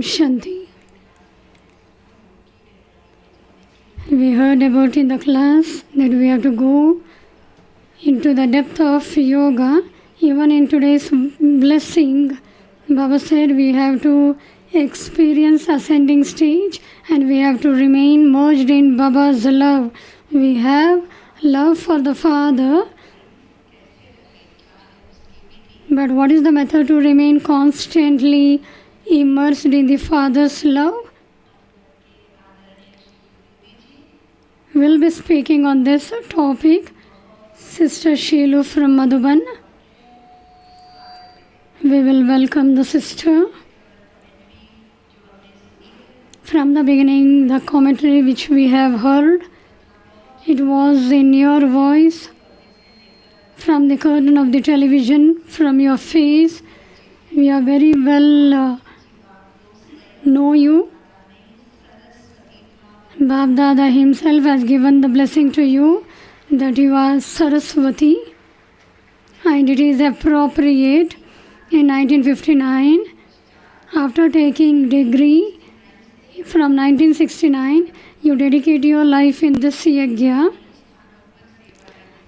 Shanti. We heard about in the class that we have to go into the depth of yoga. Even in today's blessing, Baba said we have to experience ascending stage and we have to remain merged in Baba's love. We have love for the Father. But what is the method to remain constantly immersed in the Father's love? We'll be speaking on this topic. Sister Sheilu from Madhuban. We will welcome the sister. From the beginning, the commentary which we have heard, it was in your voice, from the curtain of the television, from your face. We are very well know you. Bab Dada himself has given the blessing to you that you are Saraswati, and it is appropriate. In 1959, after taking degree from 1969, you dedicate your life in this yajna,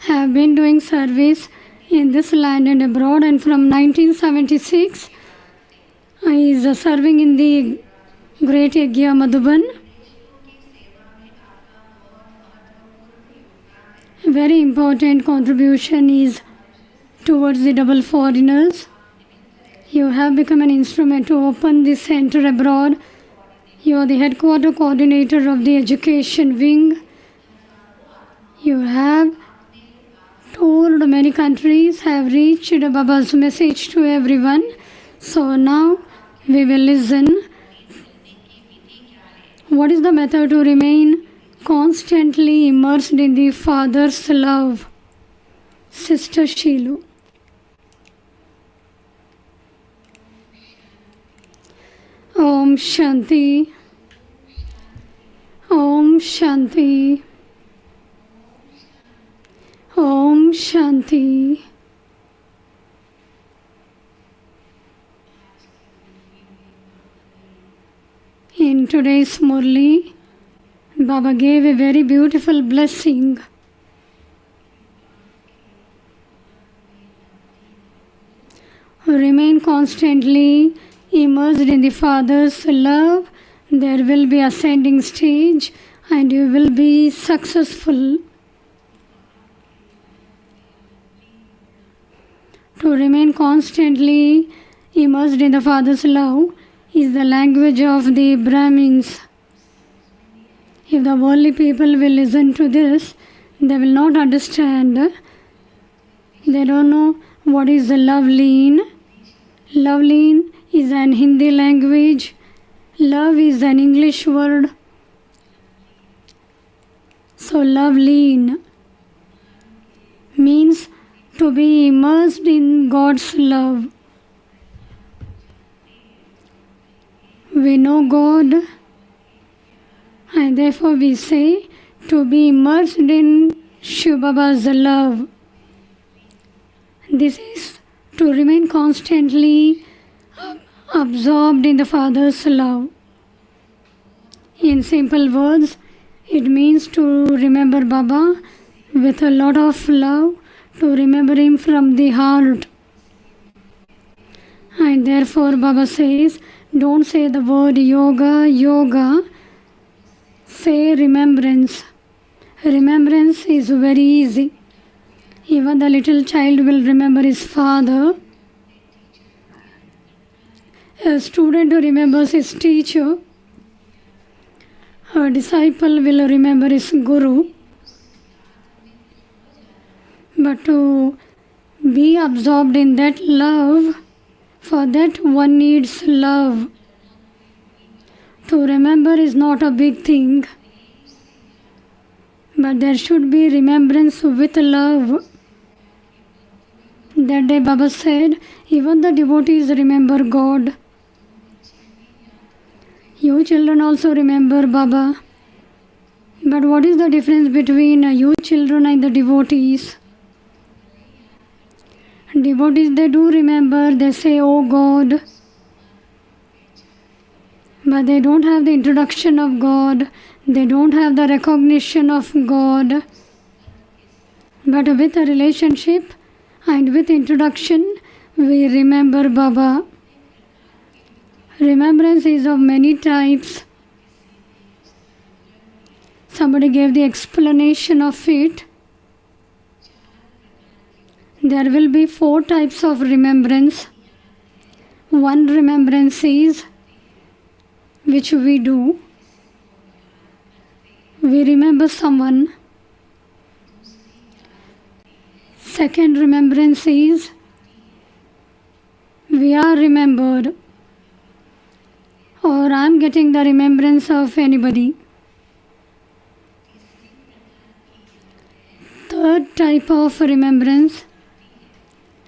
have been doing service in this land and abroad, and from 1976 is serving in the great yajna Madhuban. A very important contribution is towards the double foreigners. You have become an instrument to open the center abroad. You are the headquarter coordinator of the education wing. You have toured many countries, have reached Baba's message to everyone. So now we will listen. What is the method to remain constantly immersed in the Father's love? Sister Sheilu. Om Shanti. Om Shanti. Om Shanti. In today's Murli, Baba gave a very beautiful blessing. Remain constantly immersed in the Father's love. There will be ascending stage and you will be successful. To remain constantly immersed in the Father's love is the language of the Brahmins. If the worldly people will listen to this, they will not understand. They don't know what is the love lean. Love lean is an Hindi language. Love is an English word. So love lean means to be immersed in God's love. We know God and therefore we say to be immersed in Shiv Baba's love. This is to remain constantly absorbed in the Father's love. In simple words, it means to remember Baba with a lot of love, to remember him from the heart. And therefore Baba says, don't say the word yoga, yoga, say remembrance. Remembrance is very easy. Even the little child will remember his father. A student who remembers his teacher. A disciple will remember his guru. But to be absorbed in that love, for that one needs love. To remember is not a big thing, but there should be remembrance with love. That day Baba said, even the devotees remember God. You children also remember Baba. But what is the difference between you children and the devotees? Devotees, they do remember, they say, oh God. but they don't have the introduction of God, they don't have the recognition of God. But with a relationship and with introduction, we remember Baba. Remembrance is of many types. Somebody gave the explanation of it. There will be 4 types of remembrance. One remembrance is which we do. We remember someone. Second remembrance is we are remembered, or I am getting the remembrance of anybody. Third type of remembrance,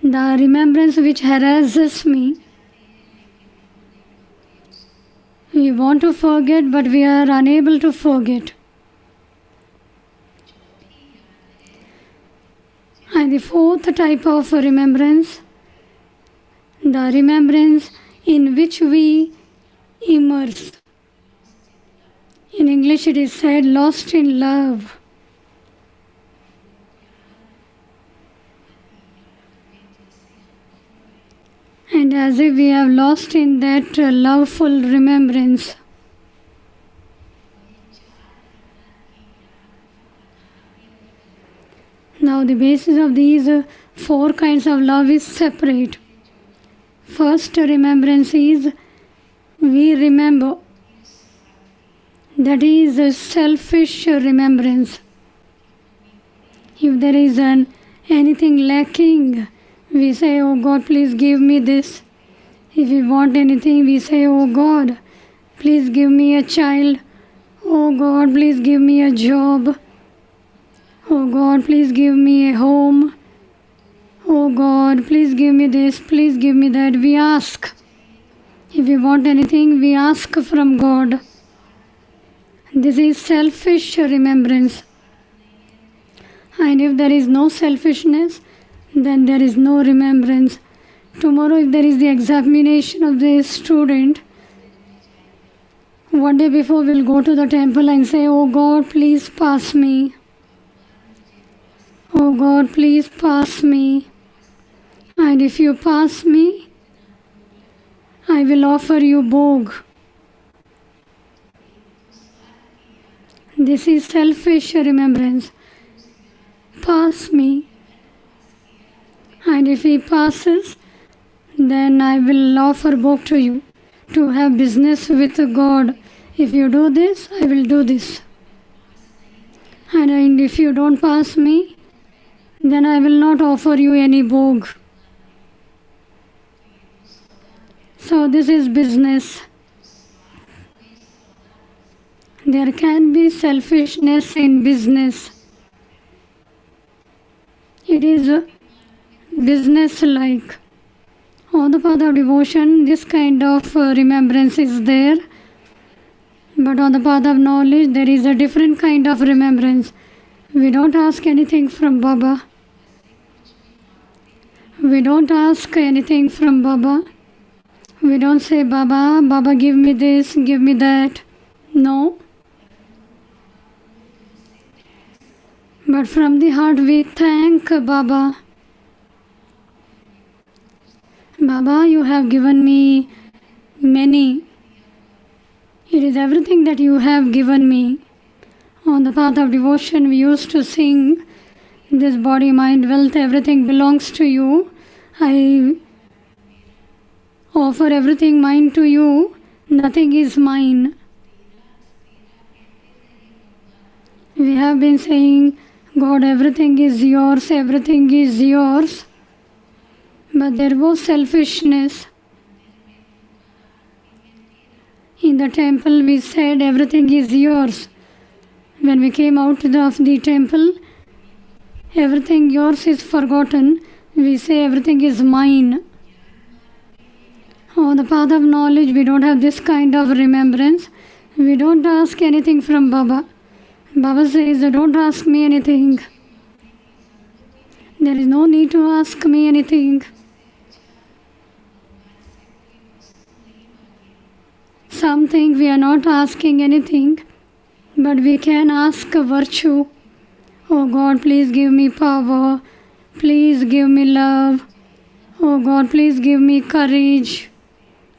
the remembrance which harasses me. We want to forget, but we are unable to forget. And the fourth type of remembrance, the remembrance in which we immerse. In English it is said, lost in love. And as if we have lost in that loveful remembrance. Now the basis of these 4 kinds of love is separate. First remembrance is we remember. That is a selfish remembrance. If there is anything lacking, we say, oh God, please give me this. If we want anything, we say, oh God, please give me a child. Oh God, please give me a job. Oh God, please give me a home. Oh God, please give me this, please give me that. We ask. If we want anything, we ask from God. This is selfish remembrance. And if there is no selfishness, then there is no remembrance. Tomorrow, if there is the examination of the student, one day before we'll go to the temple and say, oh God, please pass me. Oh God, please pass me. And if you pass me, I will offer you bhog. This is selfish remembrance. Pass me. And if he passes, then I will offer bhog to you to have business with God. If you do this, I will do this. And if you don't pass me, then I will not offer you any bhog. So this is business. There can be selfishness in business. It is business-like. On the path of devotion, this kind of remembrance is there. But on the path of knowledge, there is a different kind of remembrance. We don't ask anything from Baba. We don't ask anything from Baba. We don't say, Baba, Baba, give me this, give me that. No. But from the heart we thank Baba. Baba, you have given me many. It is everything that you have given me. On the path of devotion, we used to sing, this body, mind, wealth, everything belongs to you. I offer everything mine to you. Nothing is mine. We have been saying, God, everything is yours, everything is yours. But there was selfishness. In the temple, we said everything is yours. When we came out of the temple, everything yours is forgotten. We say everything is mine. On the path of knowledge, we don't have this kind of remembrance. We don't ask anything from Baba. Baba says, don't ask me anything. There is no need to ask me anything. Some don't think we are not asking anything, but we can ask a virtue. Oh God, please give me power. Please give me love. Oh God, please give me courage.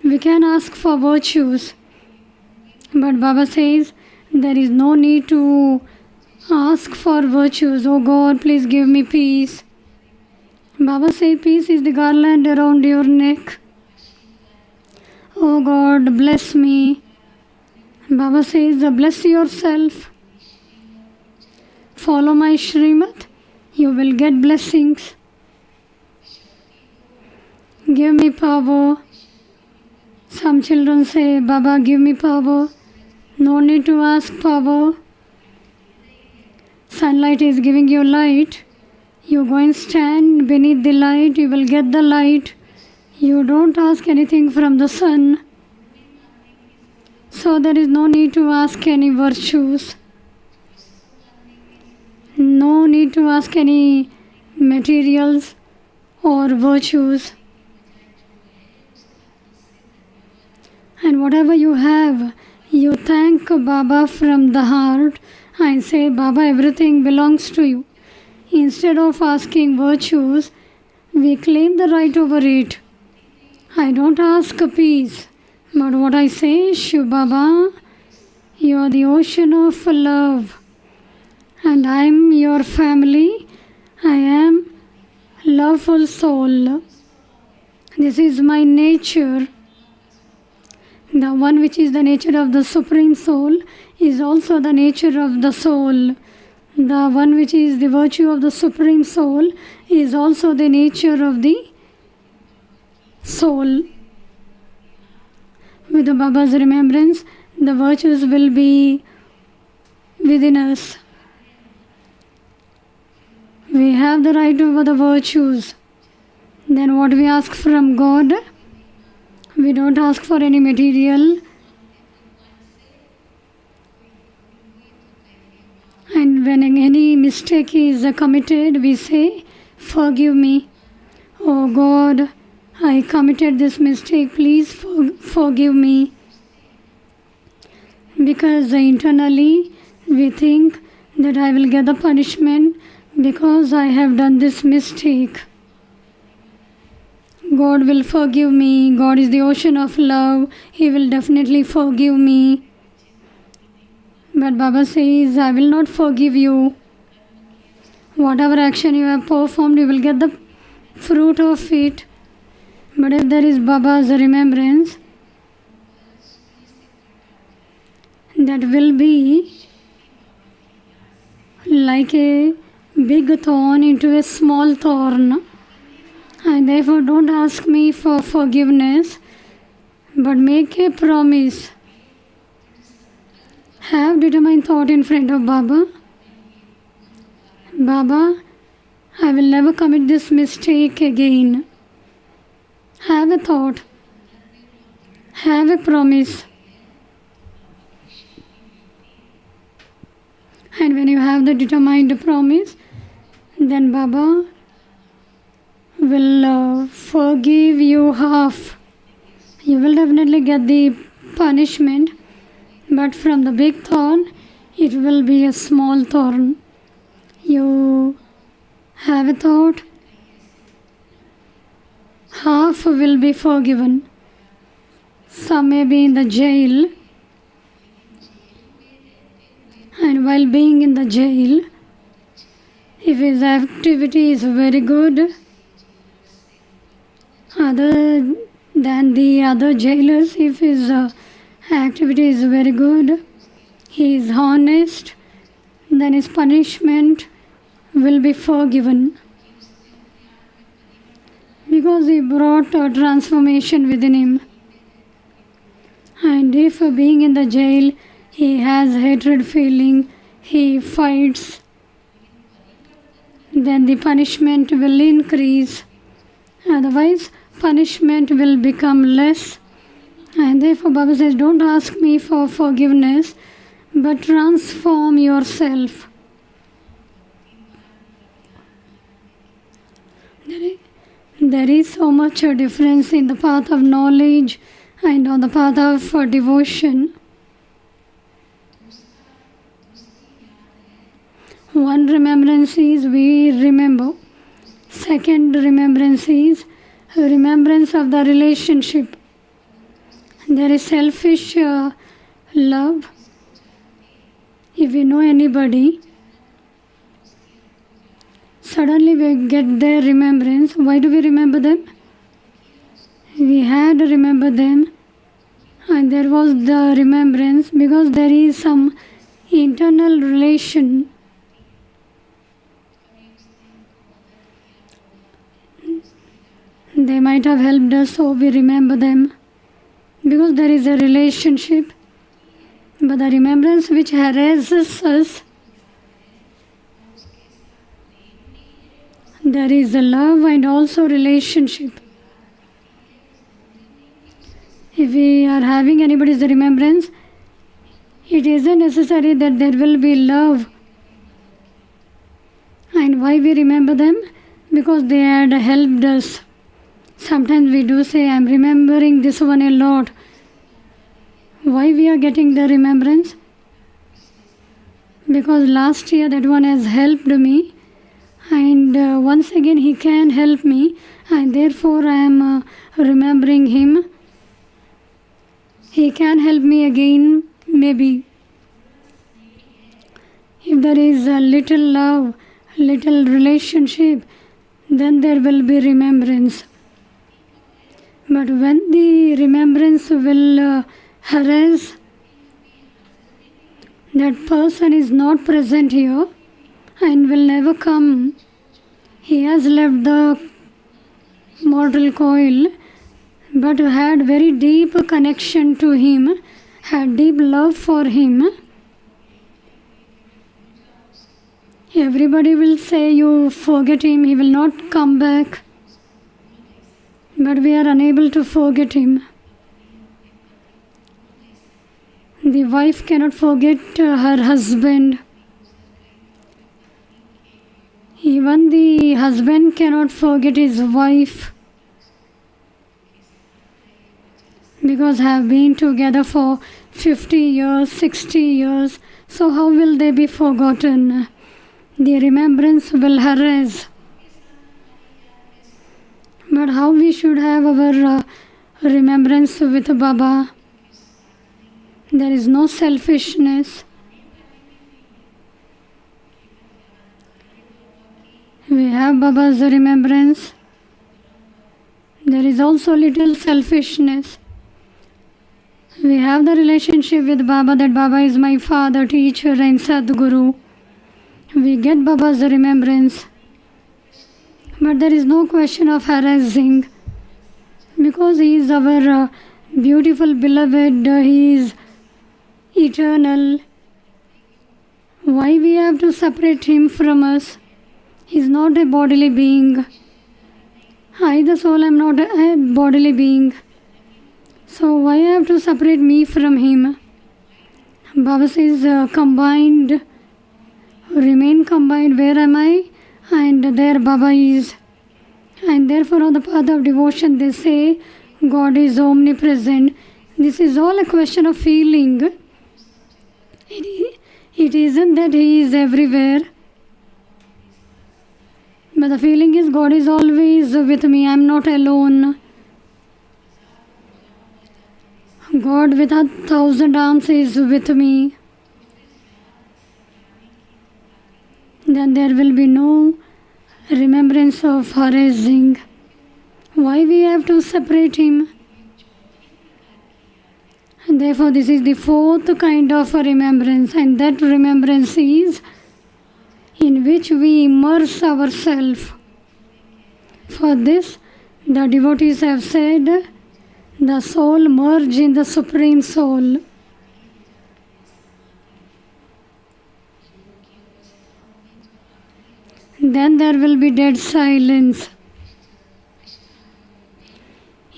We can ask for virtues. But Baba says there is no need to ask for virtues. Oh God, please give me peace. Baba says peace is the garland around your neck. Oh God, bless me. Baba says bless yourself. Follow my Shrimad. You will get blessings. Give me power. Some children say, Baba, give me power. No need to ask power. Sunlight is giving you light. You go and stand beneath the light. You will get the light. You don't ask anything from the sun. So there is no need to ask any virtues. No need to ask any materials or virtues. And whatever you have, you thank Baba from the heart and say, Baba, everything belongs to you. Instead of asking virtues, we claim the right over it. I don't ask peace, but what I say is, Shiv Baba, you are the ocean of love. And I am your family. I am loveful soul. This is my nature. The one which is the nature of the Supreme Soul is also the nature of the soul. The one which is the virtue of the Supreme Soul is also the nature of the soul. With the Baba's remembrance, the virtues will be within us. We have the right over the virtues. Then what we ask from God, we don't ask for any material. And when any mistake is committed, we say, forgive me. Oh God, I committed this mistake, please forgive me. Because internally we think that I will get the punishment because I have done this mistake. God will forgive me. God is the ocean of love. He will definitely forgive me. But Baba says, I will not forgive you. Whatever action you have performed, you will get the fruit of it. But if there is Baba's remembrance, that will be like a big thorn into a small thorn. And therefore don't ask me for forgiveness, but make a promise. Have determined thought in front of Baba. Baba, I will never commit this mistake again. Have a thought. Have a promise. And when you have the determined promise, then Baba will forgive you half. You will definitely get the punishment, but from the big thorn, it will be a small thorn. You have a thought, half will be forgiven. Some may be in the jail, and while being in the jail, if his activity is very good, other than the other jailers, if his activity is very good, he is honest, then his punishment will be forgiven. Because he brought a transformation within him. And if being in the jail, he has hatred feeling, he fights, then the punishment will increase. Otherwise, punishment will become less. And therefore Baba says, don't ask me for forgiveness, but transform yourself. There is so much difference in the path of knowledge and on the path of devotion. One remembrance is we remember. Second remembrance is remembrance of the relationship. There is selfish love. If we know anybody, suddenly we get their remembrance. Why do we remember them? We had to remember them, and there was the remembrance because there is some internal relation. They might have helped us, so we remember them because there is a relationship. But the remembrance which harasses us, there is a love and also relationship. If we are having anybody's remembrance, it isn't necessary that there will be love. And why we remember them? Because they had helped us. Sometimes we do say, I'm remembering this one a lot. Why we are getting the remembrance? Because last year that one has helped me, and once again he can help me, and therefore I am remembering him. He can help me again, maybe. If there is a little love, little relationship, then there will be remembrance. But when the remembrance will harass, that person is not present here and will never come. He has left the mortal coil, but had very deep connection to him, had deep love for him. Everybody will say, you forget him, he will not come back. But we are unable to forget him. The wife cannot forget her husband. Even the husband cannot forget his wife. Because have been together for 50 years, 60 years. So how will they be forgotten? The remembrance will harass. But how we should have our remembrance with Baba? There is no selfishness. We have Baba's remembrance. There is also little selfishness. We have the relationship with Baba, that Baba is my father, teacher and Sadguru. We get Baba's remembrance. But there is no question of harassing, because he is our beautiful beloved, he is eternal. Why we have to separate him from us? He is not a bodily being. I, the soul, am not a bodily being. So why I have to separate me from him? Baba says, combined, remain combined. Where am I? And there Baba is. And therefore on the path of devotion they say God is omnipresent. This is all a question of feeling. It isn't that he is everywhere. But the feeling is God is always with me. I am not alone. God with 1,000 arms is with me. Then there will be no remembrance of harassing. Why we have to separate him? And therefore this is the fourth kind of a remembrance, and that remembrance is in which we immerse ourselves. For this, the devotees have said, the soul merge in the Supreme Soul. Then there will be dead silence.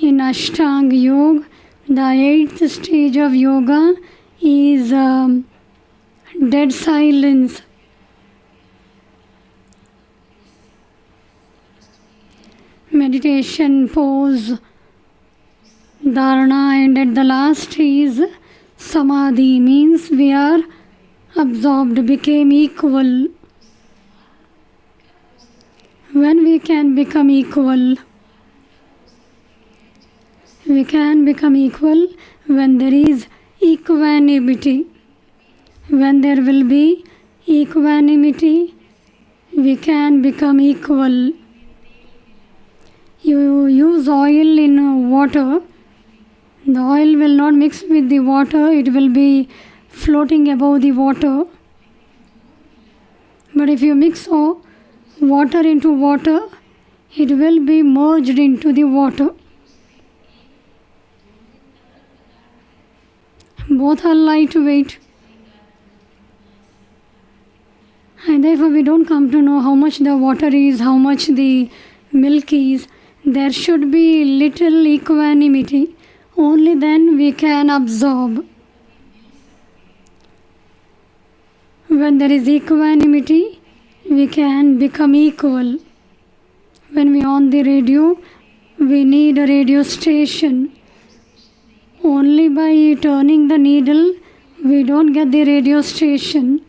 In Ashtanga Yoga, the 8th stage of yoga is dead silence. Meditation pose, dharana, and at the last is samadhi, means we are absorbed, became equal. When we can become equal, we can become equal when there is equanimity. When there will be equanimity, we can become equal. You use oil in water, the oil will not mix with the water, it will be floating above the water. But if you mix water into water, it will be merged into the water. Both are lightweight. And therefore we don't come to know how much the water is, how much the milk is. There should be little equanimity. Only then we can absorb. When there is equanimity, we can become equal. When we on the radio, we need a radio station. Only by turning the needle, we don't get the radio station.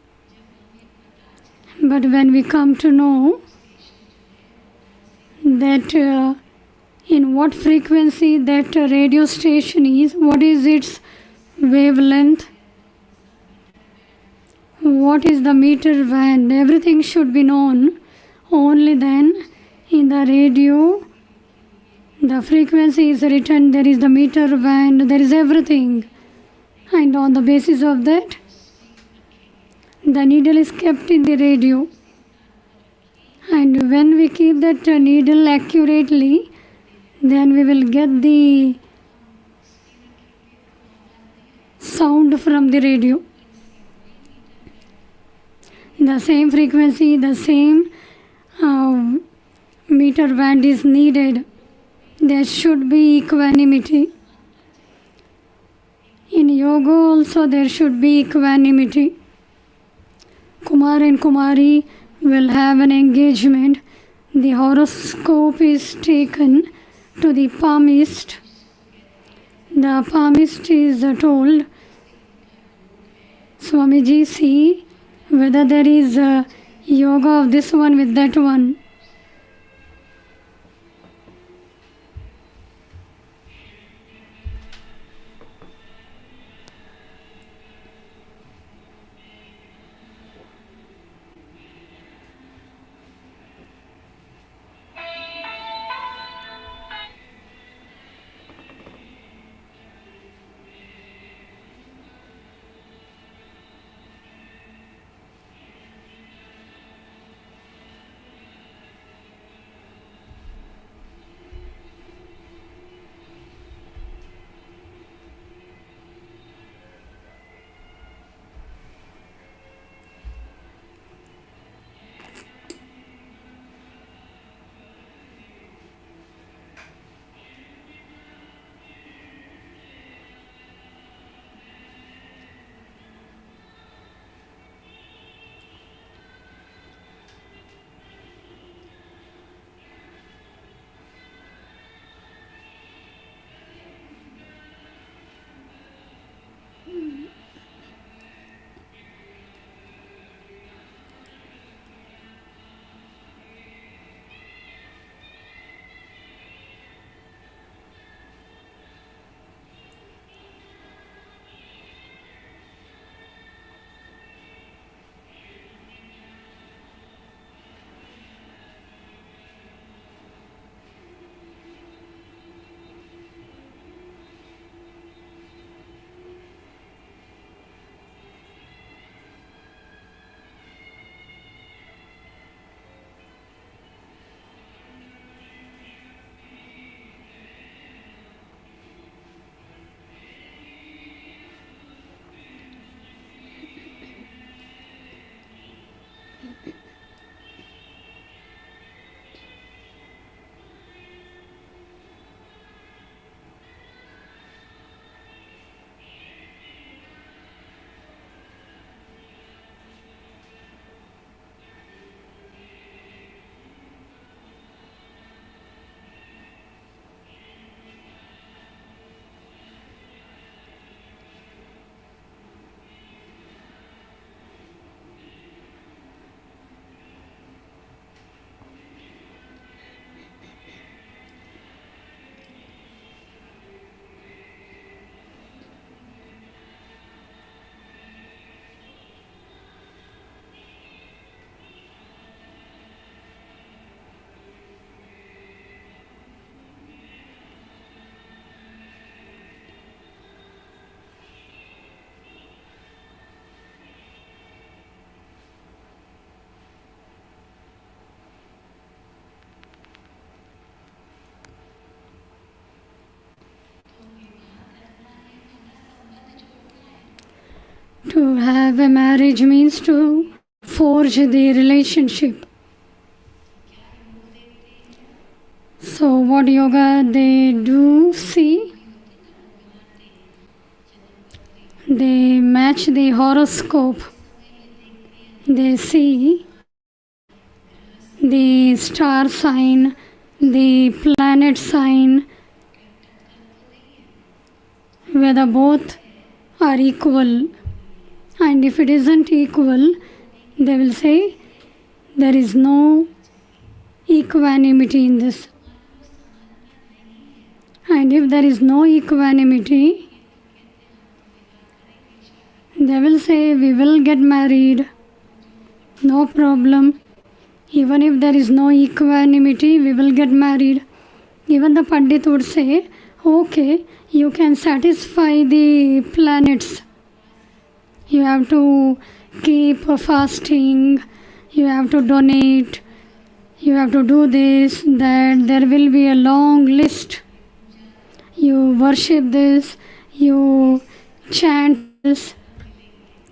But when we come to know that in what frequency that radio station is, what is its wavelength, what is the meter band, everything should be known. Only then in the radio the frequency is written, there is the meter band, there is everything. And on the basis of that, the needle is kept in the radio. And when we keep that needle accurately, then we will get the sound from the radio. The same frequency, the same meter band is needed. There should be equanimity. In yoga also there should be equanimity. Kumar and Kumari will have an engagement. The horoscope is taken to the palmist. The palmist is told, Swamiji, see whether there is a yoga of this one with that one. To have a marriage means to forge the relationship. So what yoga they do see? They match the horoscope. They see the star sign, the planet sign, whether both are equal. And if it isn't equal, they will say there is no equanimity in this. And if there is no equanimity, they will say we will get married, no problem. Even if there is no equanimity, we will get married. Even the Pandit would say, okay, you can satisfy the planets. You have to keep fasting, you have to donate, you have to do this, that. There will be a long list. You worship this, you chant this,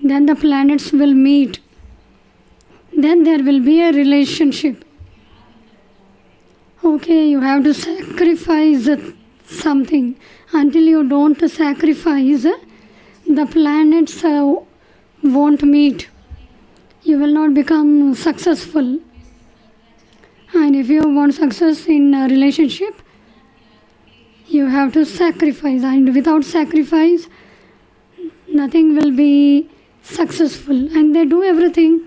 then the planets will meet. Then there will be a relationship. Okay, you have to sacrifice something. Until you don't sacrifice, the planets won't meet. You will not become successful. And if you want success in a relationship, you have to sacrifice. And without sacrifice, nothing will be successful. And they do everything.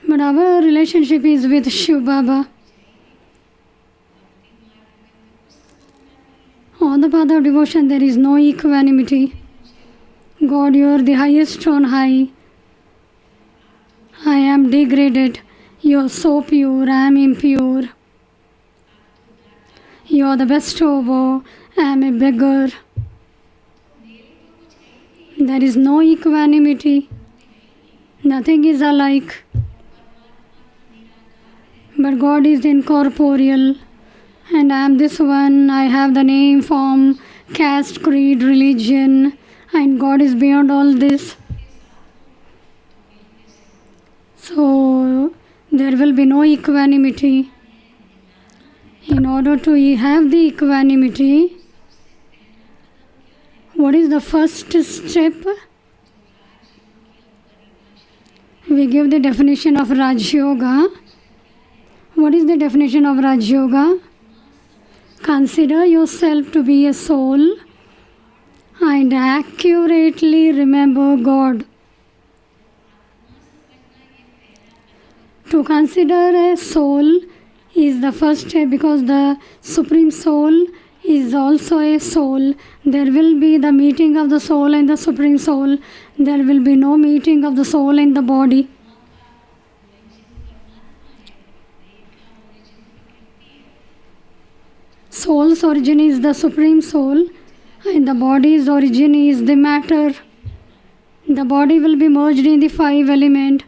But our relationship is with Shiv Baba. On the path of devotion, there is no equanimity. God, you are the highest on high. I am degraded. You are so pure. I am impure. You are the best over. I am a beggar. There is no equanimity. Nothing is alike. But God is incorporeal. And I am this one. I have the name, form, caste, creed, religion. And God is beyond all this. So there will be no equanimity. In order to have the equanimity, what is the first step? We give the definition of Raj Yoga. What is the definition of Raj Yoga? Consider yourself to be a soul and accurately remember God. To consider a soul is the first step, because the Supreme Soul is also a soul. There will be the meeting of the soul and the Supreme Soul. There will be no meeting of the soul and the body. Soul's origin is the Supreme Soul, and the body's origin is the matter. The body will be merged in the 5 elements.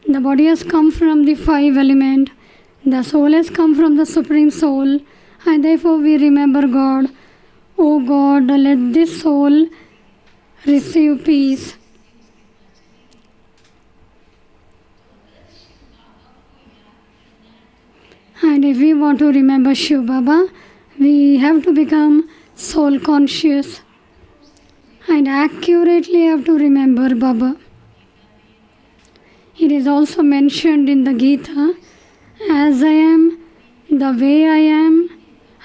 The body has come from the 5 elements. The soul has come from the Supreme Soul, and therefore we remember God. Oh God, let this soul receive peace. And if we want to remember Shiv Baba, we have to become soul conscious and accurately have to remember Baba. It is also mentioned in the Gita, as I am, the way I am,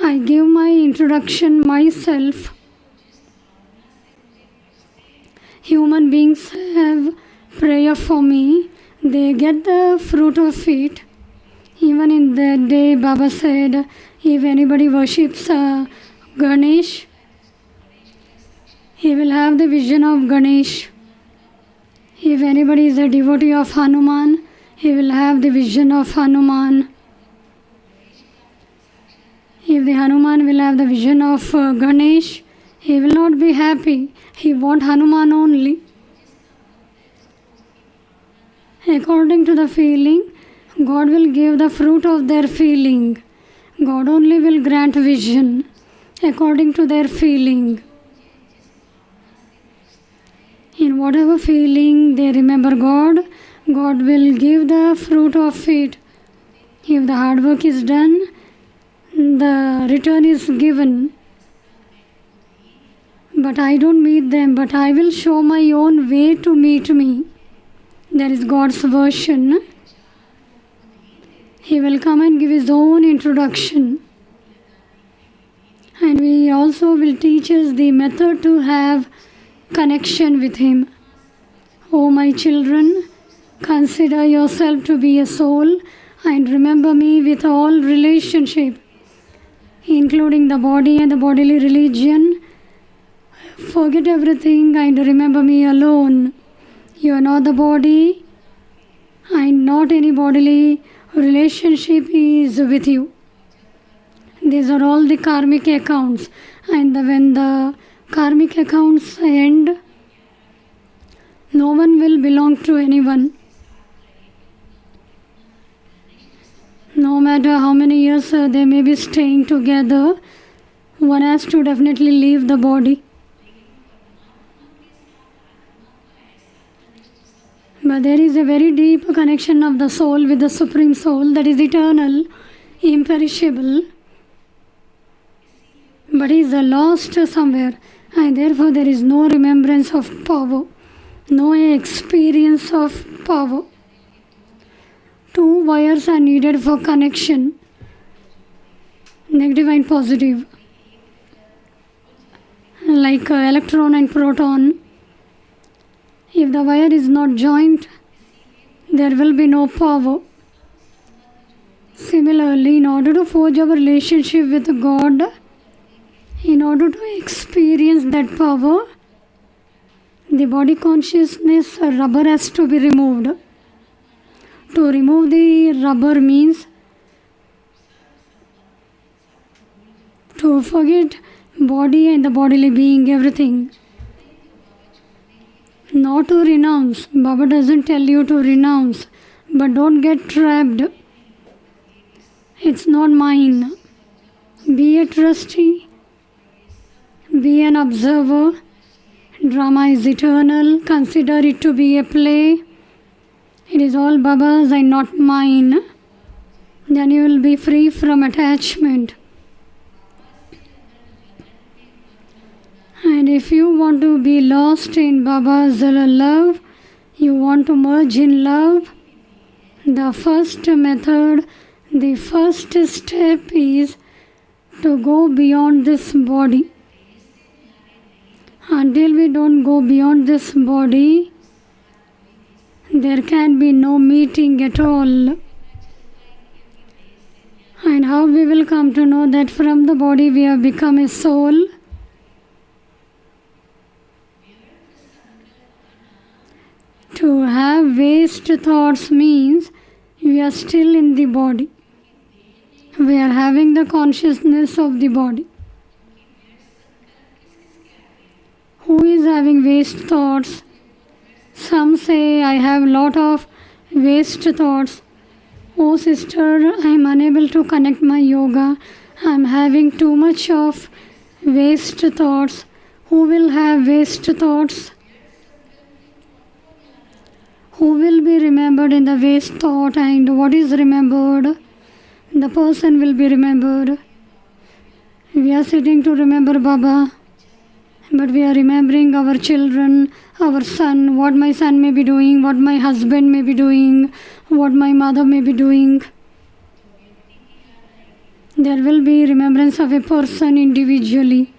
I give my introduction myself. Human beings have prayer for me. They get the fruit of it. Even in that day, Baba said, if anybody worships Ganesh, he will have the vision of Ganesh. If anybody is a devotee of Hanuman, he will have the vision of Hanuman. If the Hanuman will have the vision of Ganesh, he will not be happy. He wants Hanuman only. According to the feeling, God will give the fruit of their feeling. God only will grant vision according to their feeling. whatever feeling they remember God, God will give the fruit of it. If the hard work is done, the return is given. But I don't meet them, but I will show my own way to meet me. There is God's version. He will come and give his own introduction. And we also will teach us the method to have connection with him. Oh my children, consider yourself to be a soul and remember me with all relationship, including the body and the bodily religion. Forget everything and remember me alone. You are not the body and not any bodily relationship is with you. These are all the karmic accounts, and when the karmic accounts end, no one will belong to anyone. No matter how many years they may be staying together, one has to definitely leave the body. But there is a very deep connection of the soul with the Supreme Soul that is eternal, imperishable, but is lost somewhere, and therefore there is no remembrance of power, no experience of power. Two wires are needed for connection, negative and positive, like electron and proton. If the wire is not joined, there will be no power. Similarly, in order to forge our relationship with God, in order to experience that power, the body consciousness rubber has to be removed. To remove the rubber means to forget body and the bodily being, everything. Not to renounce. Baba doesn't tell you to renounce, but don't get trapped. It's not mine. Be a trustee. Be an observer. Drama is eternal. Consider it to be a play. It is all Baba's and not mine. Then you will be free from attachment. And if you want to be lost in Baba's love, you want to merge in love, the first method, the first step is to go beyond this body. Until we don't go beyond this body, there can be no meeting at all. And how we will come to know that from the body we have become a soul? To have waste thoughts means we are still in the body. We are having the consciousness of the body. Who is having waste thoughts? Some say, I have lot of waste thoughts. Oh sister, I am unable to connect my yoga. I am having too much of waste thoughts. Who will have waste thoughts? Who will be remembered in the waste thought, and what is remembered? The person will be remembered. We are sitting to remember Baba, but we are remembering our children, our son, what my son may be doing, what my husband may be doing, what my mother may be doing. There will be remembrance of a person individually.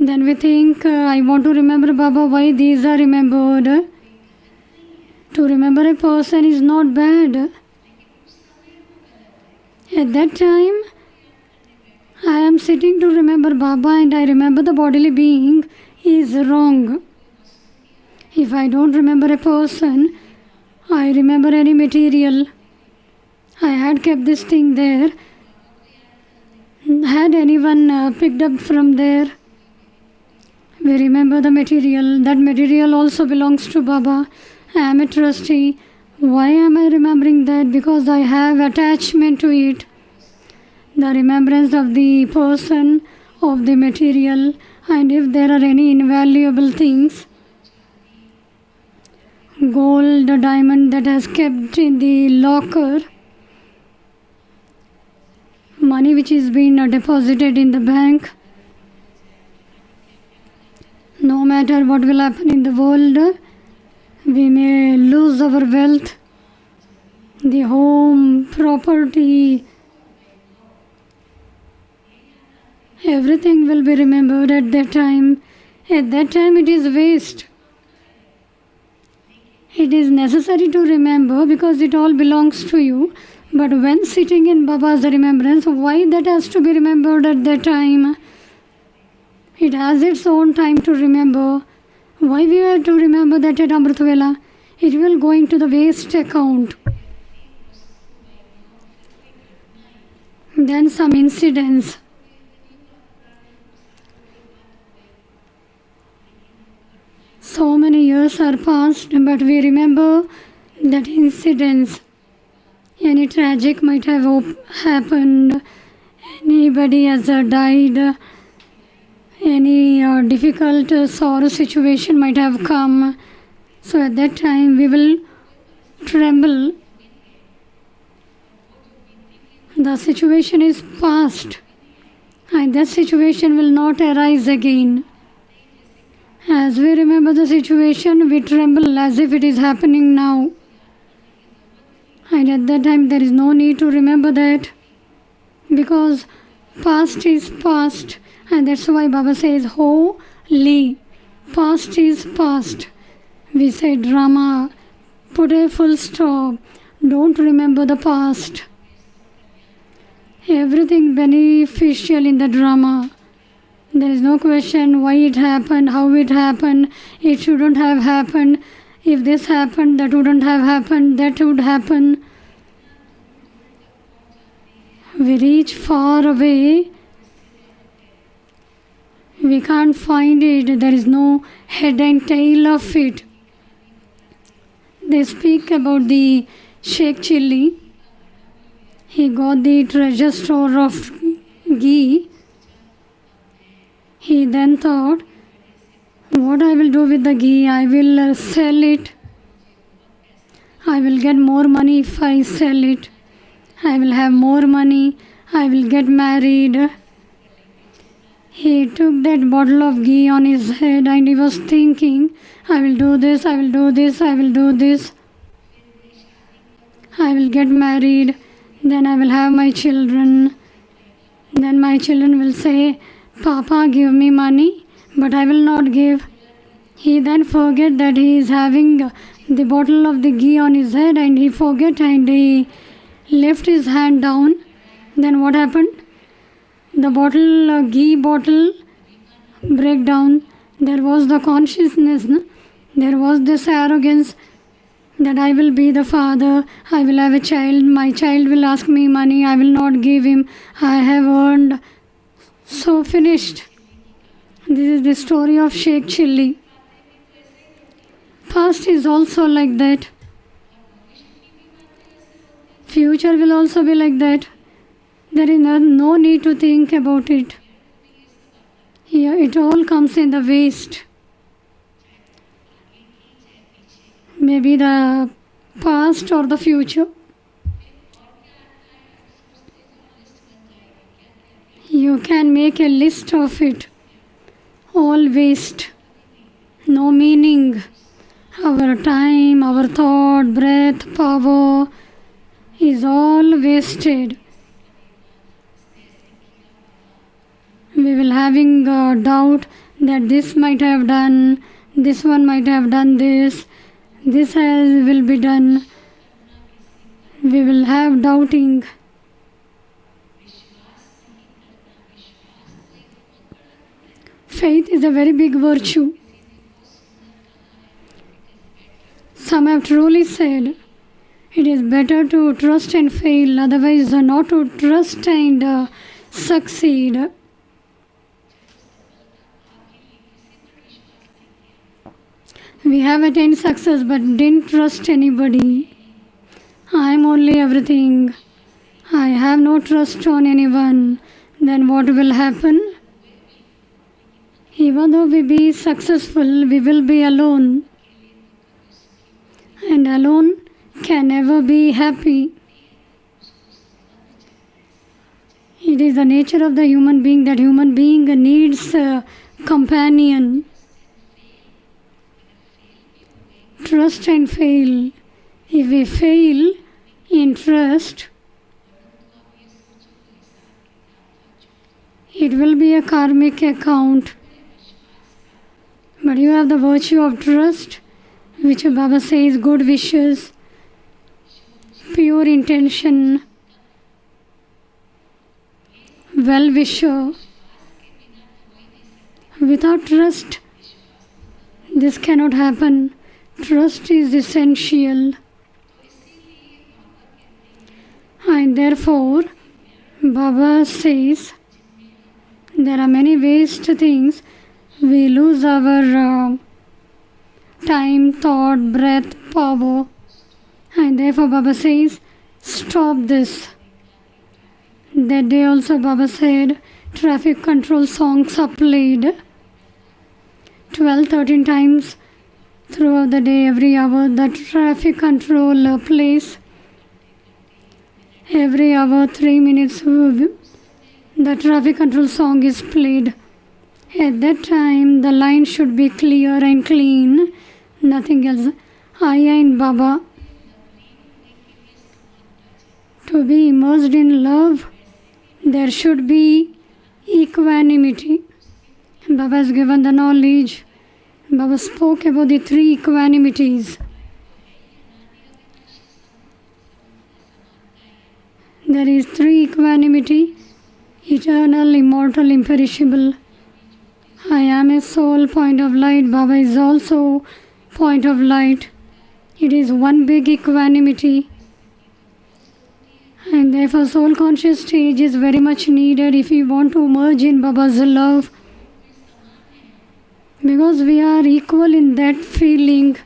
Then we think, I want to remember Baba, why these are remembered? To remember a person is not bad. At that time, I am sitting to remember Baba and I remember the bodily being is wrong. If I don't remember a person, I remember any material. I had kept this thing there. Had anyone picked up from there? We remember the material. That material also belongs to Baba. I am a trustee. Why am I remembering that? Because I have attachment to it. The remembrance of the person, of the material, and if there are any invaluable things, gold, a diamond that has kept in the locker, money which is being deposited in the bank. No matter what will happen in the world, we may lose our wealth, the home, property, everything will be remembered at that time. At that time it is waste. It is necessary to remember because it all belongs to you. But when sitting in Baba's remembrance, why that has to be remembered at that time? It has its own time to remember. Why we have to remember that at Amritvela? It will go into the waste account. Then some incidents. So many years are passed, but we remember that incidents. Any tragic might have happened, anybody has died, any difficult sorrow situation might have come. So at that time we will tremble. The situation is past and that situation will not arise again. As we remember the situation, we tremble as if it is happening now. And at that time there is no need to remember that because past is past. And that's why Baba says, holy, past is past. We say drama, put a full stop, don't remember the past. Everything beneficial in the drama. There is no question why it happened, how it happened, it shouldn't have happened. If this happened, that wouldn't have happened, that would happen. We reach far away. We can't find it. There is no head and tail of it. They speak about the Sheikh Chilli. He got the treasure store of ghee. He then thought, what I will do with the ghee? I will sell it. I will get more money if I sell it. I will have more money. I will get married. He took that bottle of ghee on his head and he was thinking, I will do this, I will do this, I will do this. I will get married. Then I will have my children. Then my children will say, Papa, give me money, but I will not give. He then forget that he is having the bottle of the ghee on his head and he forget and he left his hand down. Then what happened? The bottle, ghee bottle break down. There was the consciousness, no? There was this arrogance that I will be the father, I will have a child, my child will ask me money, I will not give him, I have earned. So finished. This is the story of Sheikh Chilli. Past is also like that. Future will also be like that. There is no need to think about it. Here it all comes in the waste. Maybe the past or the future. You can make a list of it. All waste. No meaning. Our time, our thought, breath, power is all wasted. We will having a doubt that this might have done, this one might have done this will be done. We will have doubting. Faith is a very big virtue. Some have truly said, it is better to trust and fail, otherwise not to trust and succeed. We have attained success but didn't trust anybody. I am only everything. I have no trust on anyone. Then what will happen? Even though we be successful, we will be alone. and alone can never be happy. It is the nature of the human being that human being needs a companion. Trust and fail. If we fail in trust, it will be a karmic account. But you have the virtue of trust, which Baba says good wishes, pure intention, well-wisher. Without trust, this cannot happen. Trust is essential. And therefore, Baba says, there are many waste things. We lose our time, thought, breath, power. And therefore Baba says, stop this. That day also Baba said, traffic control songs are played 12-13 times throughout the day, every hour. The traffic control plays. Every hour, 3 minutes, the traffic control song is played. At that time, the line should be clear and clean, nothing else. I and Baba. To be immersed in love, there should be equanimity. Baba has given the knowledge. Baba spoke about the 3 equanimities. There is 3 equanimity: eternal, immortal, imperishable. I am a soul, point of light. Baba is also point of light. It is one big equanimity. And therefore soul conscious stage is very much needed if we want to merge in Baba's love. Because we are equal in that feeling.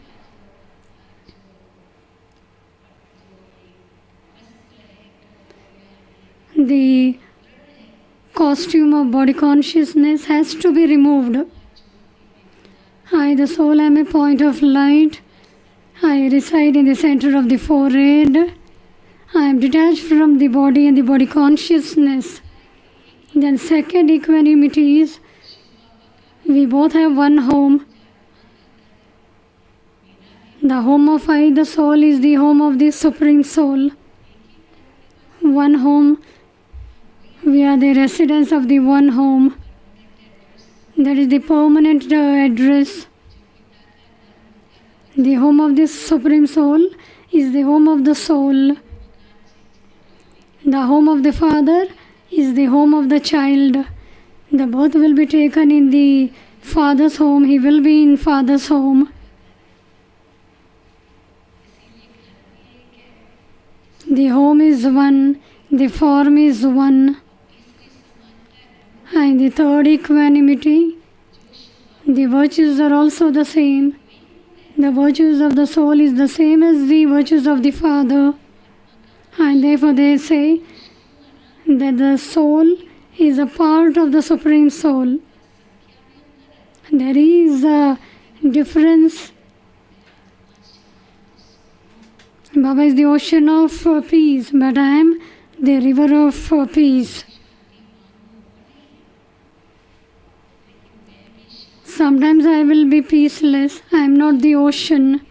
The costume of body consciousness has to be removed. I, the soul, am a point of light. I reside in the center of the forehead. I am detached from the body and the body consciousness. Then second equanimity is, we both have one home. The home of I, the soul, is the home of the Supreme Soul. One home. We are the residents of the one home. That is the permanent address. The home of the Supreme Soul is the home of the soul. The home of the father is the home of the child. The both will be taken in the father's home. He will be in father's home. The home is one. The form is one. And the third equanimity, the virtues are also the same. The virtues of the soul is the same as the virtues of the Father. And therefore they say that the soul is a part of the Supreme Soul. There is a difference. Baba is the ocean of peace, but I am the river of peace. Sometimes I will be peaceless. I am not the ocean.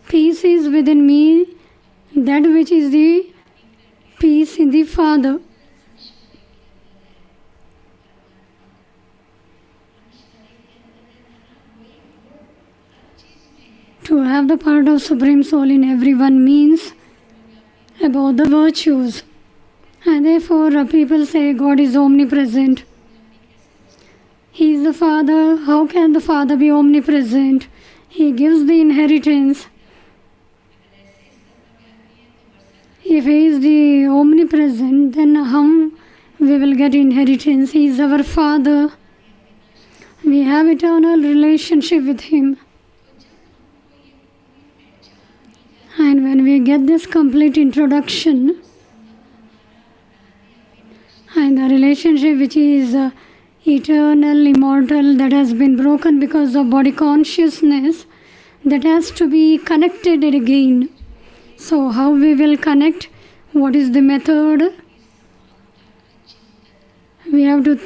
Peace is within me, that which is the peace in the Father. To have the part of Supreme Soul in everyone means about the virtues. And therefore people say God is omnipresent. He is the Father. How can the Father be omnipresent? He gives the inheritance. If He is the omnipresent, then how we will get inheritance? He is our Father. We have eternal relationship with Him. And when we get this complete introduction, and the relationship which is eternal, immortal, that has been broken because of body consciousness, that has to be connected again. So how we will connect? What is the method? We have to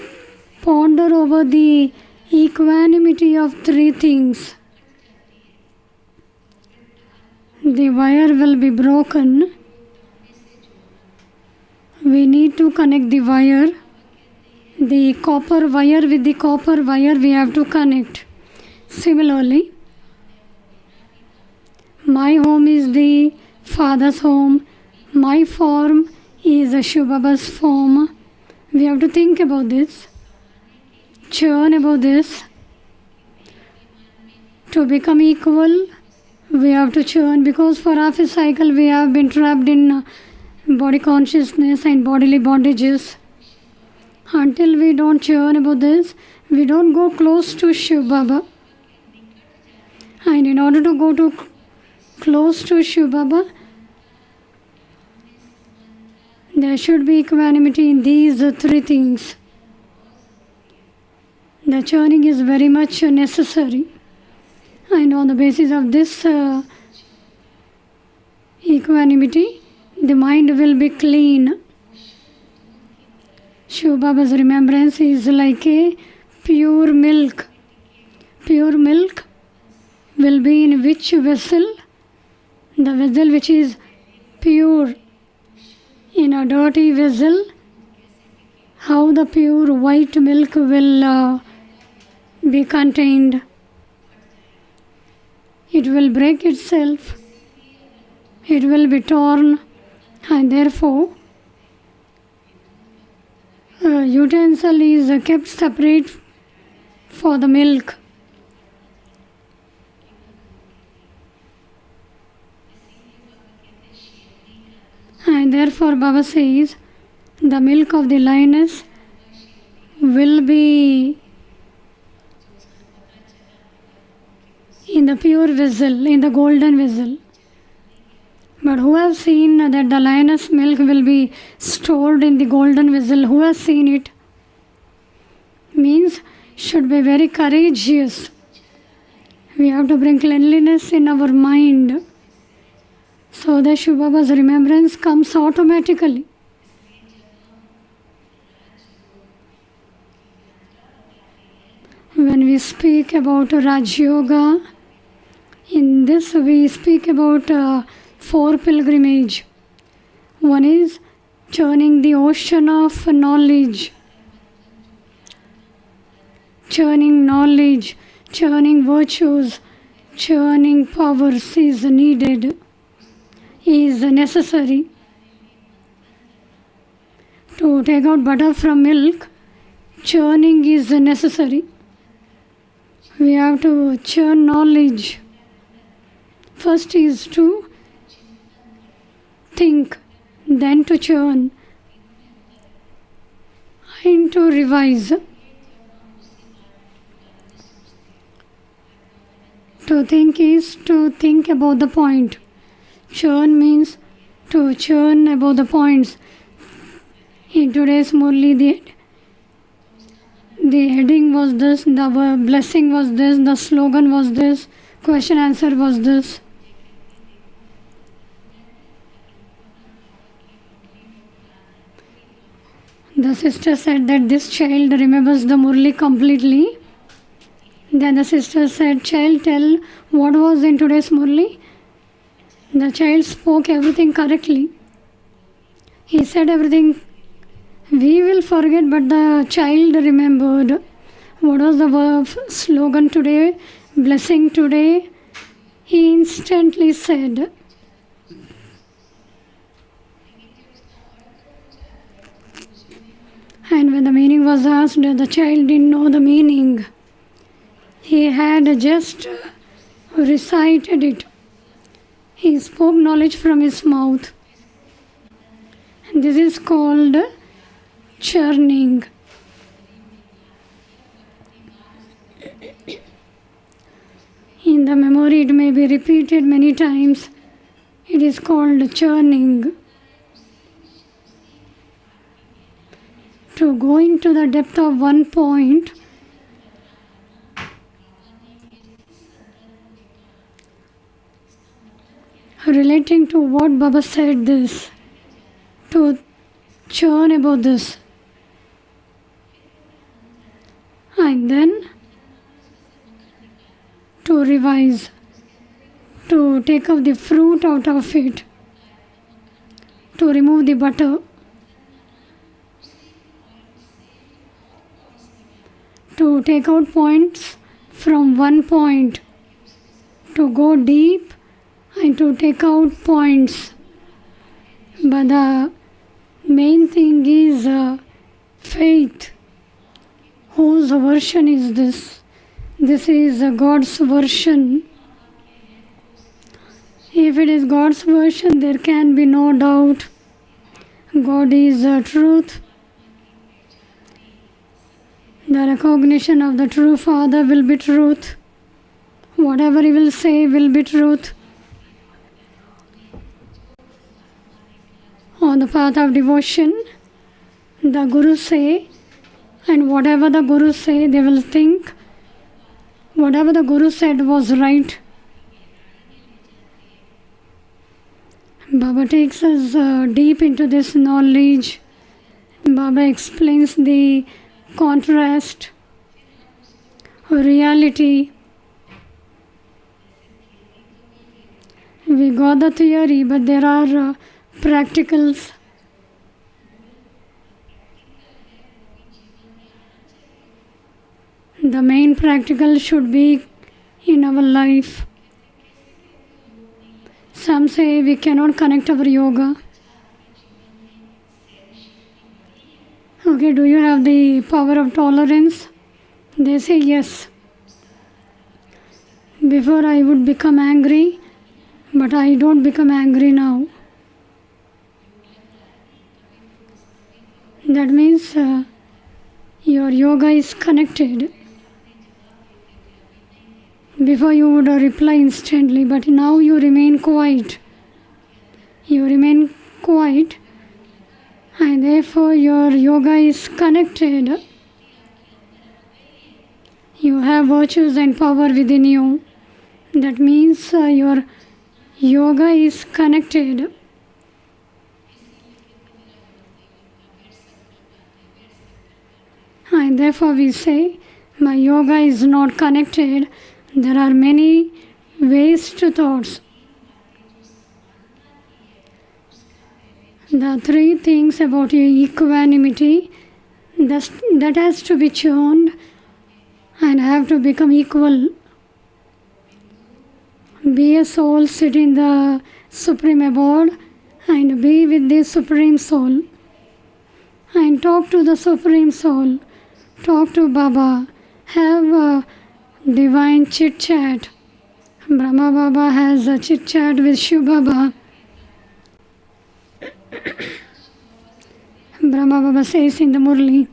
ponder over the equanimity of three things. The wire will be broken. We need to connect the wire. The copper wire with the copper wire we have to connect. Similarly, my home is the Father's home. My form is a Shiv Baba's form. We have to think about this, churn about this. To become equal, we have to churn, because for half a cycle we have been trapped in body consciousness and bodily bondages. Until we don't churn about this, we don't go close to Shiv Baba. And in order to go close to Shiv Baba, there should be equanimity in these three things. The churning is very much necessary. And on the basis of this equanimity, the mind will be clean. Shiv Baba's remembrance is like a pure milk. Pure milk will be in which vessel? The vessel which is pure. In a dirty vessel, how the pure white milk will be contained? It will break itself. It will be torn, and therefore utensil is kept separate for the milk. And therefore Baba says, the milk of the lioness will be in the pure vessel, in the golden vessel. But who has seen that the lioness milk will be stored in the golden vessel? Who has seen it? Means should be very courageous. We have to bring cleanliness in our mind, so that Shiv Baba's remembrance comes automatically. When we speak about Raj Yoga, in this we speak about 4 pilgrimage. One is churning the ocean of knowledge. Churning knowledge, churning virtues, churning powers is needed, is necessary. To take out butter from milk, churning is necessary. We have to churn knowledge. First is to think, then to churn, and to revise. To think is to think about the point. Churn means to churn about the points. In today's Murli, the heading was this, the blessing was this, the slogan was this, question answer was this. The sister said that this child remembers the Murli completely. Then the sister said, child, tell what was in today's Murli. The child spoke everything correctly. He said everything. We will forget, but the child remembered. What was the slogan today, blessing today? He instantly said. And when the meaning was asked, the child didn't know the meaning. He had just recited it. He spoke knowledge from his mouth. And this is called churning. In the memory, it may be repeated many times. It is called churning. To go into the depth of one point, relating to what Baba said this, to churn about this. And then to revise, to take out the fruit out of it, to remove the butter, to take out points from one point, to go deep and to take out points. But the main thing is faith. Whose version is this? This is God's version. If it is God's version, there can be no doubt. God is truth. The recognition of the true Father will be truth. Whatever He will say will be truth. On the path of devotion, the Guru say, and whatever the Guru say, they will think whatever the Guru said was right. Baba takes us deep into this knowledge. Baba explains the contrast, reality. We got the theory, but there are practicals. The main practical should be in our life. Some say we cannot connect our yoga. Okay, do you have the power of tolerance? They say yes. Before I would become angry, but I don't become angry now. That means your yoga is connected. Before you would reply instantly, but now you remain quiet. You remain quiet, and therefore your yoga is connected. You have virtues and power within you. That means your yoga is connected. And therefore we say, my yoga is not connected. There are many waste thoughts. The three things about your equanimity, that has to be churned and have to become equal. Be a soul, sit in the Supreme Abode and be with the Supreme Soul. And talk to the Supreme Soul. Talk to Baba. Have a divine chit-chat. Brahma Baba has a chit-chat with Shiv Baba. Brahma Baba says in the Murli,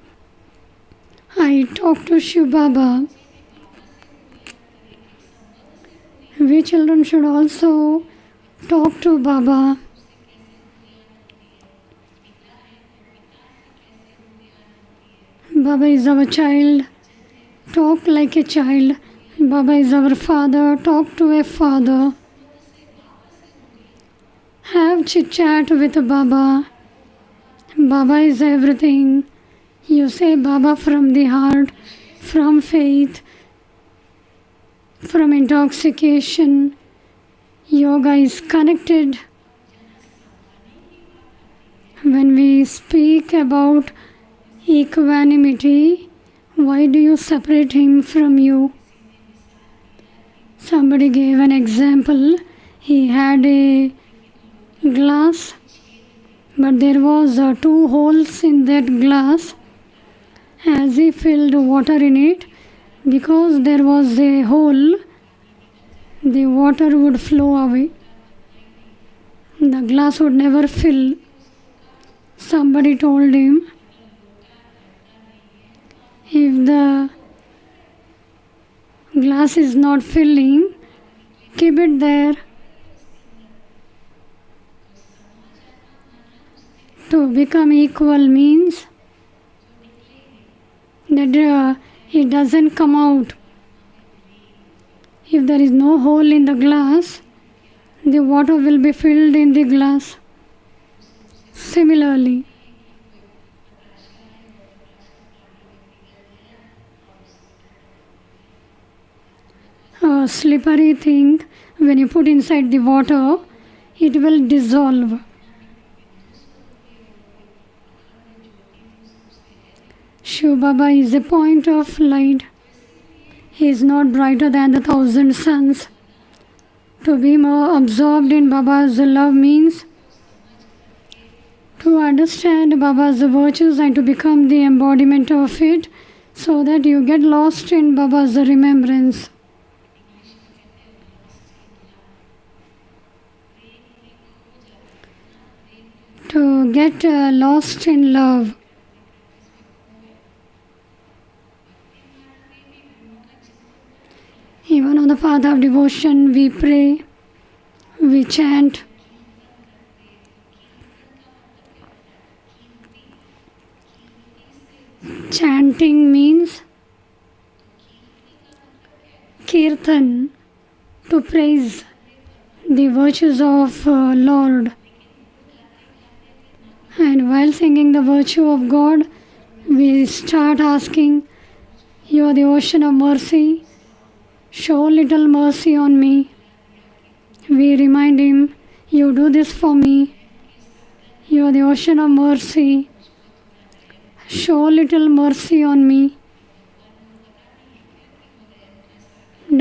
I talk to Shiv Baba. We children should also talk to Baba. Baba is our child. Talk like a child. Baba is our father. Talk to a father. Have chit-chat with Baba. Baba is everything. You say Baba from the heart, from faith, from intoxication. Yoga is connected. When we speak about equanimity, why do you separate him from you? Somebody gave an example. He had a glass, but there was 2 holes in that glass. As he filled water in it, because there was a hole, the water would flow away. The glass would never fill. Somebody told him, if the glass is not filling, keep it there. To become equal means that it doesn't come out. If there is no hole in the glass, the water will be filled in the glass. Similarly, a slippery thing, when you put inside the water, it will dissolve. Shiv Baba is a point of light. He is not brighter than the 1,000 suns. To be more absorbed in Baba's love means to understand Baba's virtues and to become the embodiment of it, so that you get lost in Baba's remembrance. To get lost in love. Even on the path of devotion, we pray, we chant. Chanting means kirtan, to praise the virtues of Lord. And while singing the virtue of God, we start asking, "You are the ocean of mercy. Show little mercy on me." We remind Him, "You do this for me. You are the ocean of mercy. Show little mercy on me."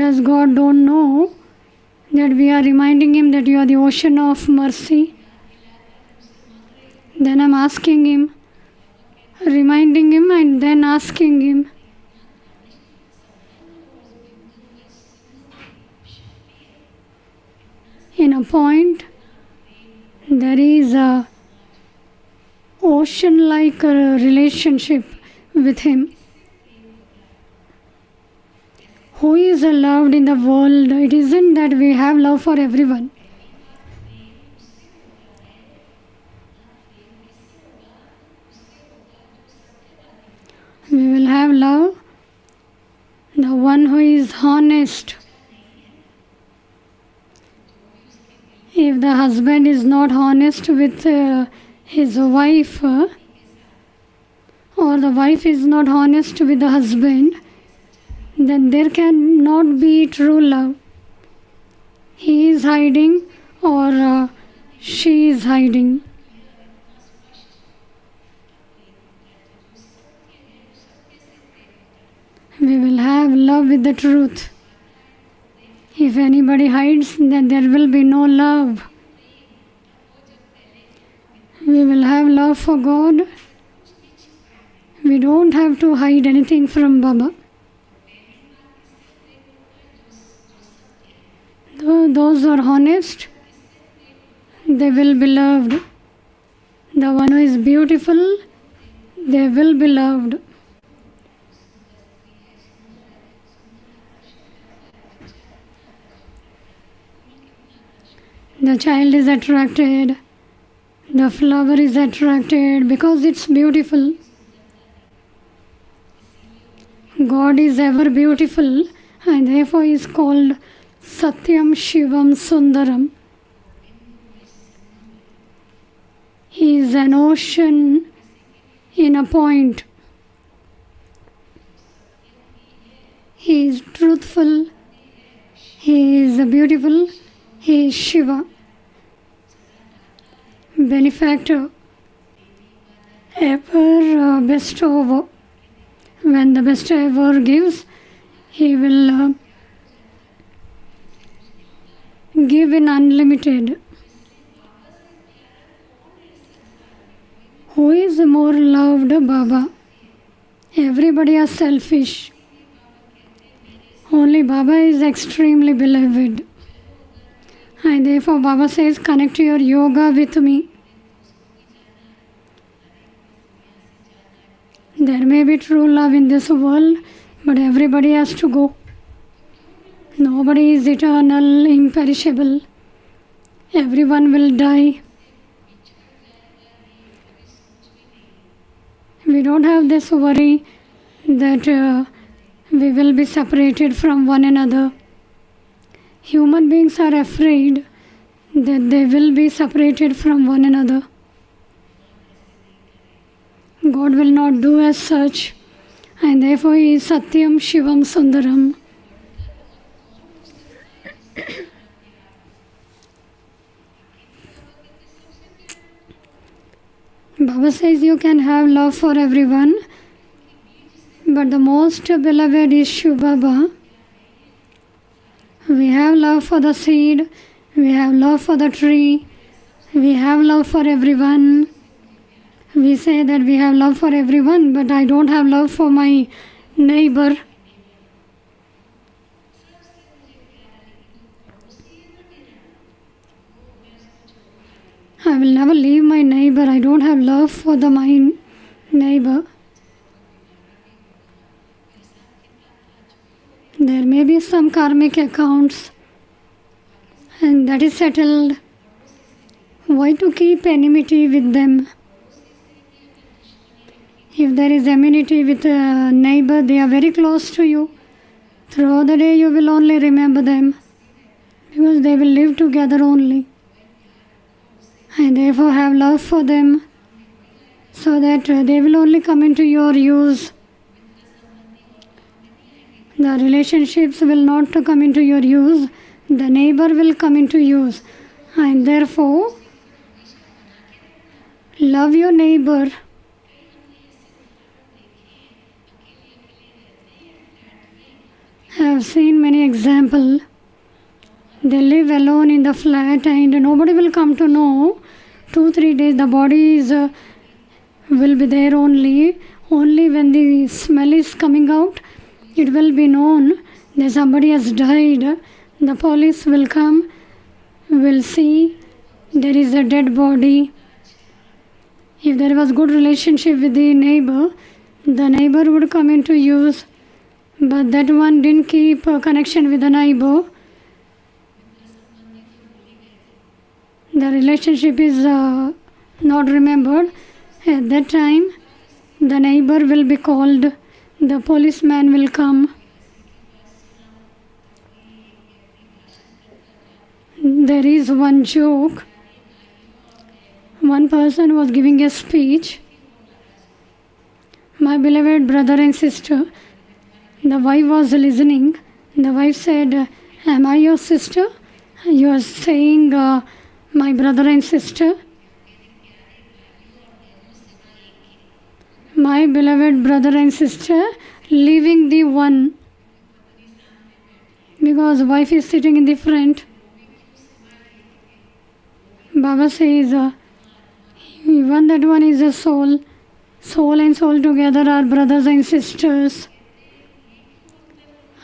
Does God don't know that we are reminding Him that you are the ocean of mercy? Then I'm asking Him, reminding Him and then asking Him. In a point, there is a ocean-like relationship with Him. Who is loved in the world? It isn't that we have love for everyone. We will have love, the one who is honest. If the husband is not honest with his wife, or the wife is not honest with the husband, then there cannot be true love. He is hiding or she is hiding. We will have love with the truth. If anybody hides, then there will be no love. We will have love for God. We don't have to hide anything from Baba. Those who are honest, they will be loved. The one who is beautiful, they will be loved. The child is attracted, the flower is attracted because it's beautiful. God is ever beautiful and therefore is called Satyam Shivam Sundaram. He is an ocean in a point. He is truthful. He is beautiful. He is Shiva, benefactor, ever bestower. When the bestower gives, he will give in unlimited. Who is more loved? Baba. Everybody is selfish. Only Baba is extremely beloved. And therefore Baba says, connect your yoga with me. There may be true love in this world, but everybody has to go. Nobody is eternal, imperishable. Everyone will die. We don't have this worry that we will be separated from one another. Human beings are afraid that they will be separated from one another. God will not do as such, and therefore He is Satyam Shivam Sundaram. Baba says you can have love for everyone, but the most beloved is Shiv Baba. We have love for the seed, we have love for the tree, we have love for everyone. We say that we have love for everyone, but I don't have love for my neighbor. I will never leave my neighbor. I don't have love for my neighbor. There may be some karmic accounts, and that is settled. Why to keep enmity with them? If there is enmity with a neighbor, they are very close to you. Throughout the day, you will only remember them because they will live together only. And therefore have love for them so that they will only come into your use. The relationships will not come into your use. The neighbor will come into use. And therefore, love your neighbor. I have seen many examples. They live alone in the flat and nobody will come to know. 2-3 days the body will be there only. Only when the smell is coming out, it will be known that somebody has died. The police will come, will see there is a dead body. If there was good relationship with the neighbor would come into use. But that one didn't keep a connection with the neighbor. The relationship is not remembered. At that time, the neighbor will be called. The policeman will come. There is one joke. One person was giving a speech. My beloved brother and sister. The wife was listening. The wife said, "Am I your sister? You are saying my brother and sister." My beloved brother and sister, leaving the one, because wife is sitting in the front. Baba says, even that one is a soul. Soul and soul together are brothers and sisters.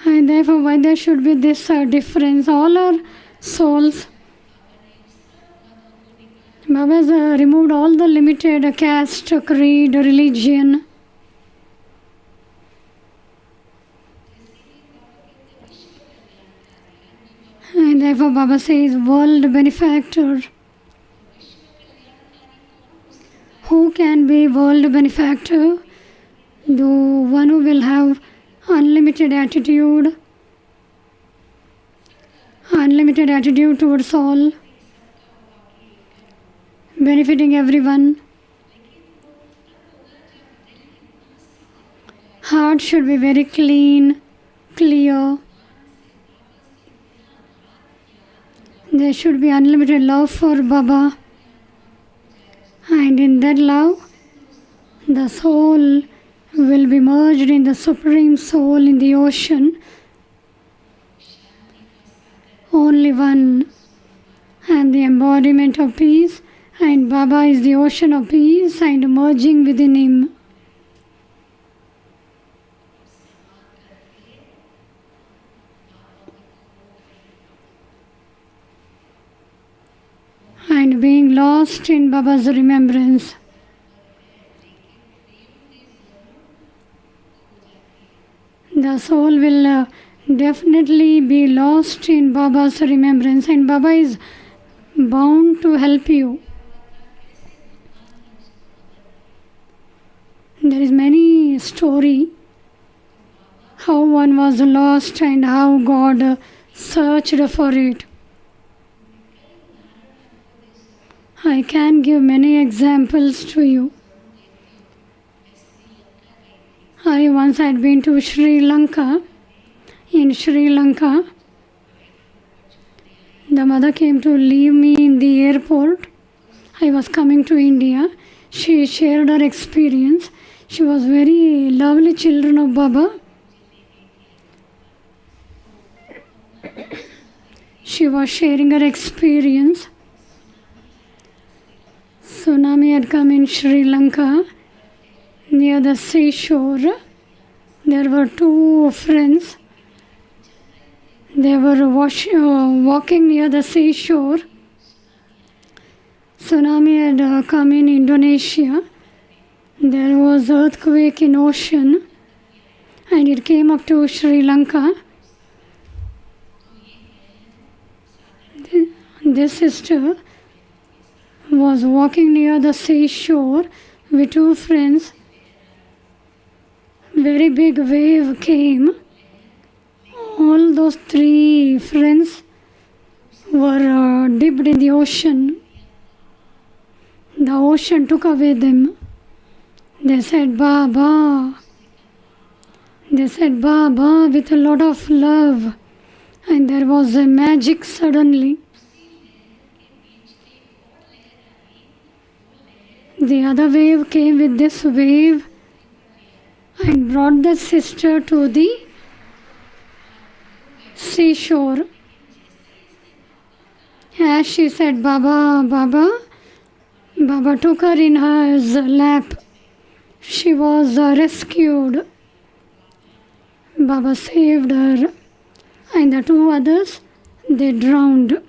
And therefore, why there should be this difference? All are souls. Baba has removed all the limited caste, creed, religion. And therefore, Baba says, world benefactor. Who can be world benefactor? The one who will have unlimited attitude towards all, benefiting everyone. Heart should be very clean, clear. There should be unlimited love for Baba. And in that love, the soul will be merged in the Supreme Soul in the ocean. Only one. And the embodiment of peace. And Baba is the ocean of peace and merging within him. And being lost in Baba's remembrance. The soul will definitely be lost in Baba's remembrance, and Baba is bound to help you. There is many story how one was lost and how God searched for it. I can give many examples to you. I once had been to Sri Lanka. In Sri Lanka, the mother came to leave me in the airport. I was coming to India. She shared her experience. She was very lovely children of Baba. She was sharing her experience. Tsunami had come in Sri Lanka near the seashore. There were two friends. They were walking near the seashore. Tsunami had come in Indonesia. There was earthquake in ocean and it came up to Sri Lanka. This sister was walking near the seashore with two friends. Very big wave came. All those three friends were dipped in the ocean. The ocean took away them. They said, Baba. They said, Baba, with a lot of love. And there was a magic suddenly. The other wave came with this wave and brought the sister to the seashore. As she said, Baba, Baba, Baba took her in his lap. She was rescued. Baba saved her. And the two others, they drowned.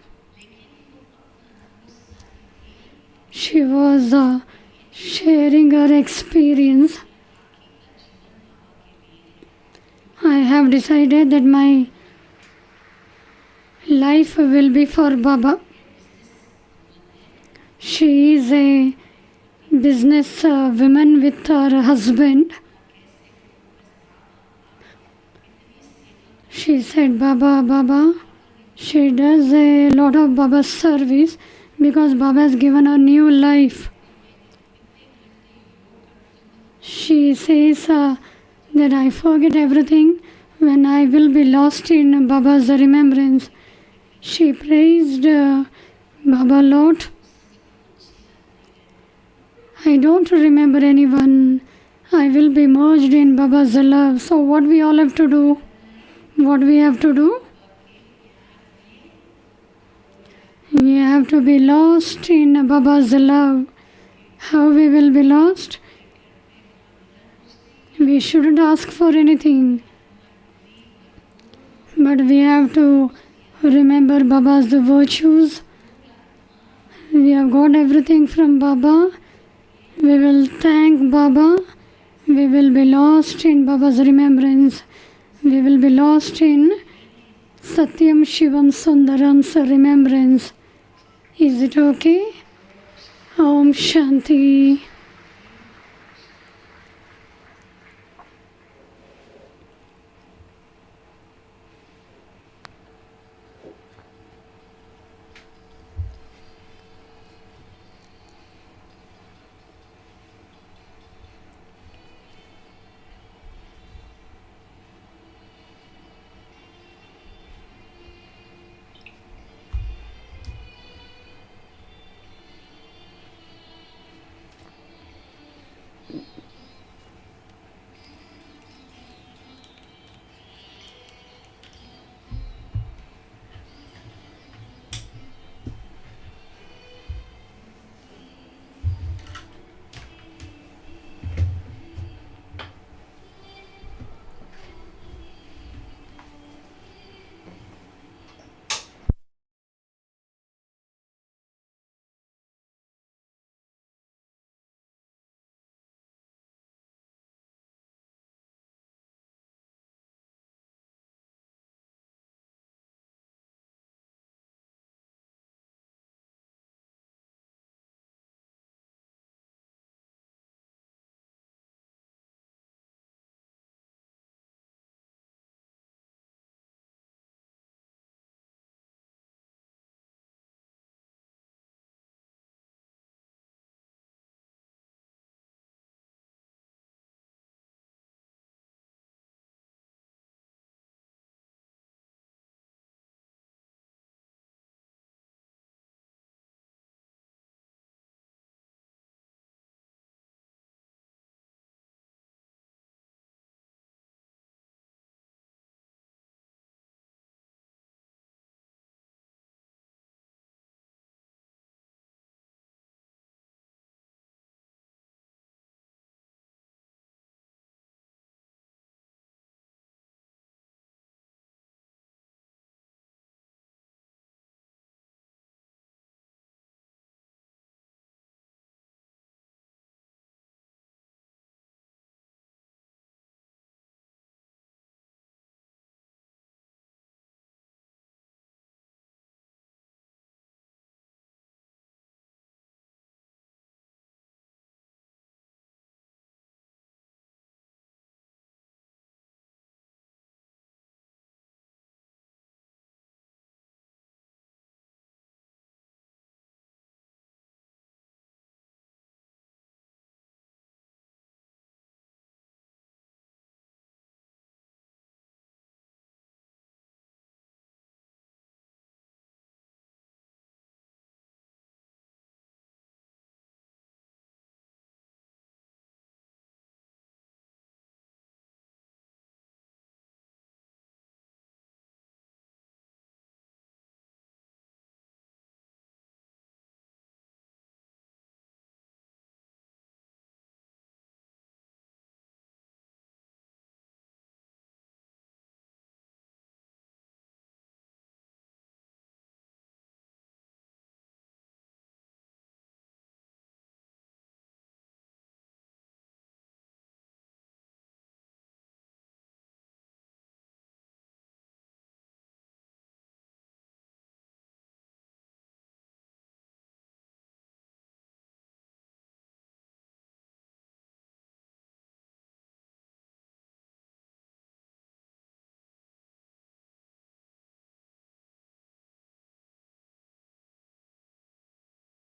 She was sharing her experience. I have decided that my life will be for Baba. She is a business woman with her husband. She said, Baba, Baba. She does a lot of Baba's service because Baba has given her new life. She says that I forget everything when I will be lost in Baba's remembrance. She praised Baba a lot. I don't remember anyone. I will be merged in Baba's love. So what we all have to do? What we have to do? We have to be lost in Baba's love. How we will be lost? We shouldn't ask for anything. But we have to remember Baba's virtues. We have got everything from Baba. We will thank Baba. We will be lost in Baba's remembrance. We will be lost in Satyam Shivam Sundaram's remembrance. Is it okay? Om Shanti.